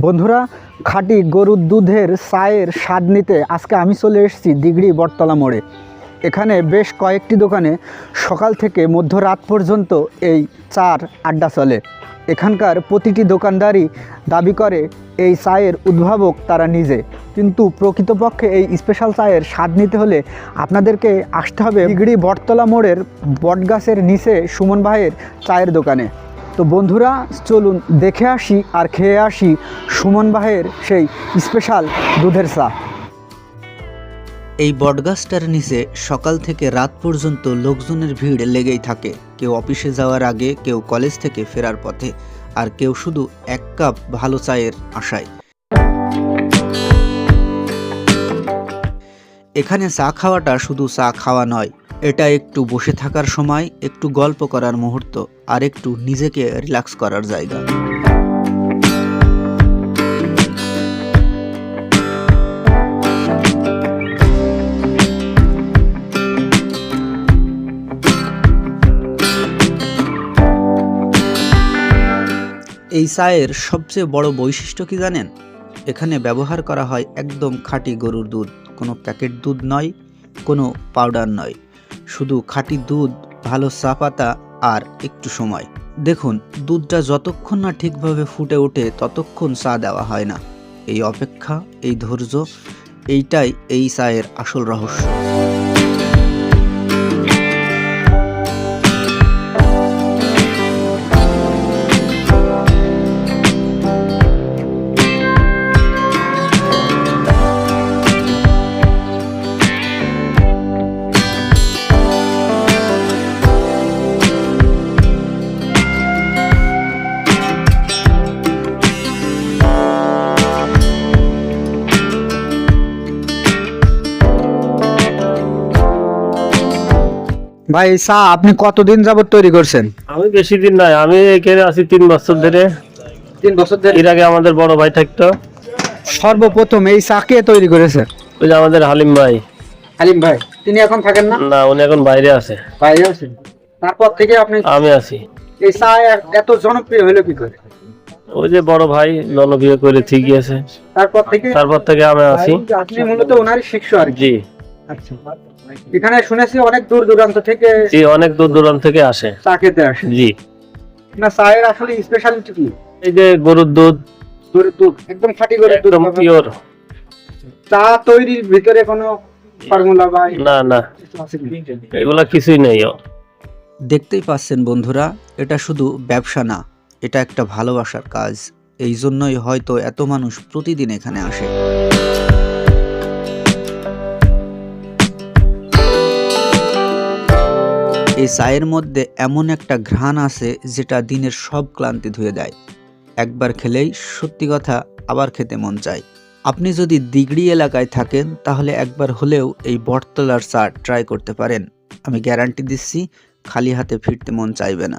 বন্ধুরা, খাঁটি গরুর দুধের চায়ের স্বাদ নিতে আজকে আমি চলে এসেছি দিগড়ি বটতলা মোড়ে। এখানে বেশ কয়েকটি দোকানে সকাল থেকে মধ্যরাত পর্যন্ত এই চার আড্ডা চলে। এখানকার প্রতিটি দোকানদারই দাবি করে এই চায়ের উদ্ভাবক তারা নিজে, কিন্তু প্রকৃতপক্ষে এই স্পেশাল চায়ের স্বাদ নিতে হলে আপনাদেরকে আসতে হবে দিগড়ি বটতলা মোড়ের বটগাছের নিচে সুমন ভাইয়ের চায়ের দোকানে। তো বন্ধুরা, চলুন দেখে আসি আর খেয়ে আসি সুমন ভাইয়ের সেই স্পেশাল দুধের চা। এই বটগাছটার নিচে সকাল থেকে রাত পর্যন্ত লোকজনের ভিড় লেগেই থাকে। কেউ অফিসে যাওয়ার আগে, কেউ কলেজ থেকে ফেরার পথে, আর কেউ শুধু এক কাপ ভালো চায়ের আশায়। এখানে চা খাওয়াটা শুধু চা খাওয়া নয়, এটা একটু বসে থাকার সময়, একটু গল্প করার মুহূর্ত, আর একটু নিজেকে রিল্যাক্স করার জায়গা। এই চায়ের সবচেয়ে বড় বৈশিষ্ট্য কি জানেন? এখানে ব্যবহার করা হয় একদম খাঁটি গরুর দুধ, কোনো প্যাকেট দুধ নয়, কোনো পাউডার নয়, শুধু খাঁটি দুধ, ভালো চা পাতা আর একটু সময়। দেখুন, দুধটা যতক্ষণ না ঠিকভাবে ফুটে ওঠে ততক্ষণ চা দেওয়া হয় না। এই অপেক্ষা, এই ধৈর্য, এইটাই এই চায়ের আসল রহস্য। ভাই, এই চা আপনি কতদিন যাবত তৈরি করছেন? আমি বেশি দিন নাই, আমি এখানে আছি 3 বছর ধরে। 3 বছর ধরে? এর আগে আমাদের বড় ভাই থাকতো। সর্বপ্রথম এই চা কে তৈরি করেছে? ওই যে আমাদের হালিম ভাই। হালিম ভাই, তিনি এখন থাকেন না? না, উনি এখন বাইরে আছে। বাইরে আছেন? তারপর থেকে আপনি? আমি আছি। এই চা এত জনপ্রিয় হলো কি করে? ওই যে বড় ভাই জনপ্রিয় করে ঠিকই আছে। তারপর থেকে আমি আছি। আপনি মূলত ওনারই শিষ্য আর কি? জি। আচ্ছা, এখানে শুনেছি অনেক দূর দূরান্ত থেকে? জি, অনেক দূর দূরান্ত থেকে আসে, চা খেতে আসে। জি। না, চায়ের আসলে স্পেশালিটি কি? এই যে গরুর দুধ, গরুর দুধ, একদম খাঁটি গরুর দুধ, একদম পিওর। চা তৈরির ভিতরে কোনো ফর্মুলা বা না না, এগুলা কিছুই নেই। দেখতেই পাচ্ছেন বন্ধুরা, এটা শুধু ব্যবসা না, এটা একটা ভালোবাসার কাজ। এই জন্যই হয়তো এত মানুষ প্রতিদিন এখানে আসে। এই চায়ের মধ্যে এমন একটা ঘ্রাণ আছে যেটা দিনের সব ক্লান্তি ধুয়ে দেয়। একবার খেলেই সত্যি কথা আবার খেতে মন চায়। আপনি যদি দিগড়ি এলাকায় থাকেন তাহলে একবার হলেও এই বটতলার চা ট্রাই করতে পারেন। আমি গ্যারান্টি দিচ্ছি, খালি হাতে ফিরতে মন চাইবে না।